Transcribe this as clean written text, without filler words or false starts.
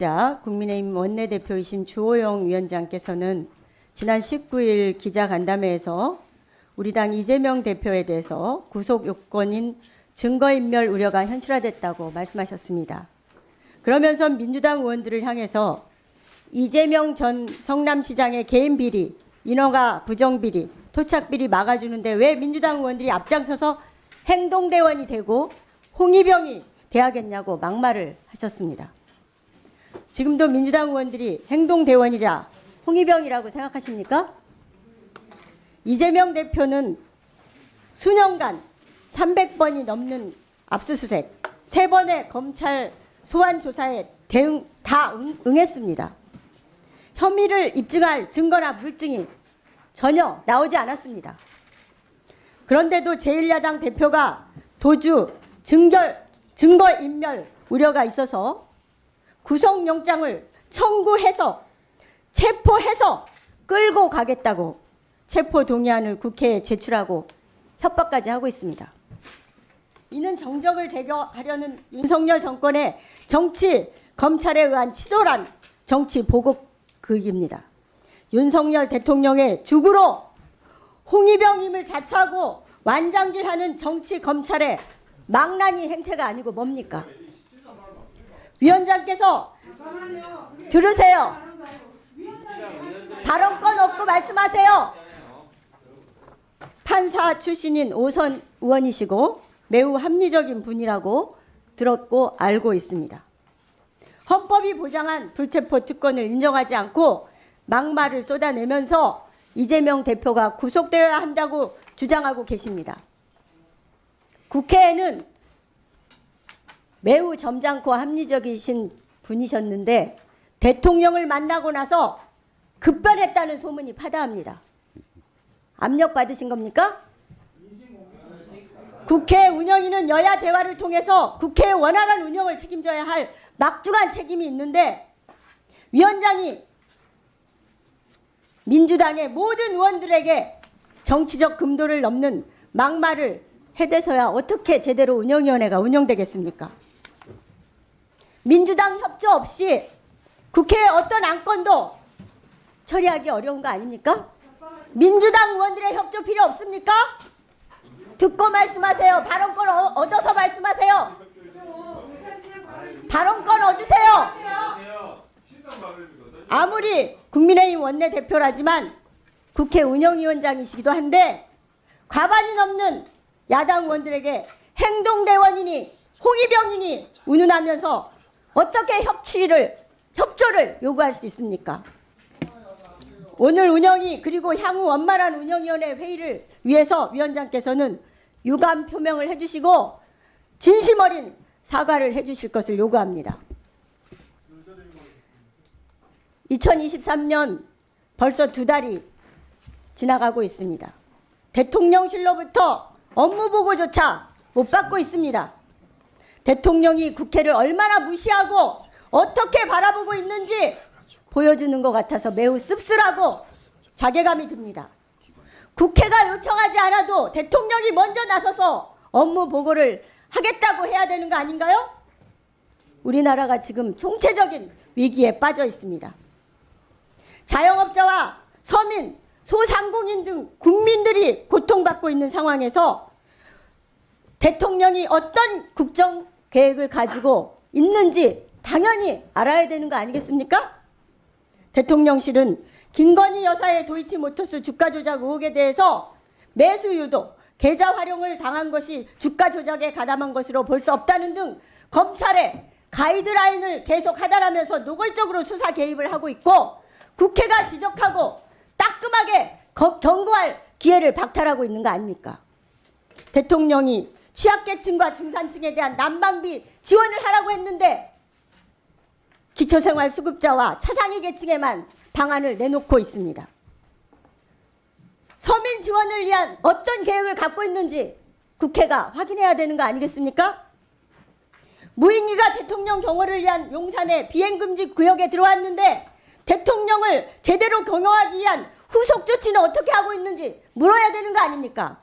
국민의힘 원내대표이신 주호영 위원장께서는 지난 19일 기자간담회에서 우리 당 이재명 대표에 대해서 구속 요건인 증거인멸 우려가 현실화됐다고 말씀하셨습니다. 그러면서 민주당 의원들을 향해서 이재명 전 성남시장의 개인 비리, 인허가 부정비리, 토착비리 막아주는데 왜 민주당 의원들이 앞장서서 행동대원이 되고 홍위병이 돼야겠냐고 막말을 하셨습니다. 지금도 민주당 의원들이 행동대원이자 홍위병이라고 생각하십니까? 이재명 대표는 수년간 300번이 넘는 압수수색, 3번의 검찰 소환조사에 다 응했습니다. 혐의를 입증할 증거나 물증이 전혀 나오지 않았습니다. 그런데도 제1야당 대표가 도주, 증거인멸 우려가 있어서 구속영장을 청구해서 체포해서 끌고 가겠다고 체포동의안을 국회에 제출하고 협박까지 하고 있습니다. 이는 정적을 제거하려는 윤석열 정권의 정치 검찰에 의한 치졸한 정치 보복극입니다. 윤석열 대통령의 죽으로 홍위병임을 자처하고 완장질하는 정치 검찰의 망나니 행태가 아니고 뭡니까? 위원장께서 들으세요. 발언권 없고 말씀하세요. 판사 출신인 오선 의원이시고 매우 합리적인 분이라고 들었고 알고 있습니다. 헌법이 보장한 불체포 특권을 인정하지 않고 막말을 쏟아내면서 이재명 대표가 구속되어야 한다고 주장하고 계십니다. 국회에는 매우 점잖고 합리적이신 분이셨는데 대통령을 만나고 나서 급변했다는 소문이 파다합니다. 압력 받으신 겁니까? 국회 운영위는 여야 대화를 통해서 국회의 원활한 운영을 책임져야 할 막중한 책임이 있는데 위원장이 민주당의 모든 의원들에게 정치적 금도를 넘는 막말을 해대서야 어떻게 제대로 운영위원회가 운영되겠습니까? 민주당 협조 없이 국회의 어떤 안건도 처리하기 어려운 거 아닙니까? 민주당 의원들의 협조 필요 없습니까? 듣고 말씀하세요. 발언권 얻어서 말씀하세요. 발언권 얻으세요. 아무리 국민의힘 원내대표라지만 국회 운영위원장이시기도 한데 과반이 넘는 야당 의원들에게 행동대원이니 홍위병이니 운운하면서 어떻게 협조를 요구할 수 있습니까? 오늘 운영위 그리고 향후 원만한 운영위원회 회의를 위해서 위원장께서는 유감 표명을 해주시고 진심 어린 사과를 해주실 것을 요구합니다. 2023년 벌써 2달이 지나가고 있습니다. 대통령실로부터 업무보고조차 못 받고 있습니다. 대통령이 국회를 얼마나 무시하고 어떻게 바라보고 있는지 보여주는 것 같아서 매우 씁쓸하고 자괴감이 듭니다. 국회가 요청하지 않아도 대통령이 먼저 나서서 업무 보고를 하겠다고 해야 되는 거 아닌가요? 우리나라가 지금 총체적인 위기에 빠져 있습니다. 자영업자와 서민, 소상공인 등 국민들이 고통받고 있는 상황에서 대통령이 어떤 국정 계획을 가지고 있는지 당연히 알아야 되는 거 아니겠습니까? 대통령실은 김건희 여사의 도이치모터스 주가 조작 의혹에 대해서 매수 유도, 계좌 활용을 당한 것이 주가 조작에 가담한 것으로 볼 수 없다는 등 검찰의 가이드라인을 계속 하달하면서 노골적으로 수사 개입을 하고 있고 국회가 지적하고 따끔하게 경고할 기회를 박탈하고 있는 거 아닙니까? 대통령이 취약계층과 중산층에 대한 난방비 지원을 하라고 했는데 기초생활수급자와 차상위 계층에만 방안을 내놓고 있습니다. 서민 지원을 위한 어떤 계획을 갖고 있는지 국회가 확인해야 되는 거 아니겠습니까? 무인기가 대통령 경호를 위한 용산의 비행금지 구역에 들어왔는데 대통령을 제대로 경호하기 위한 후속 조치는 어떻게 하고 있는지 물어야 되는 거 아닙니까?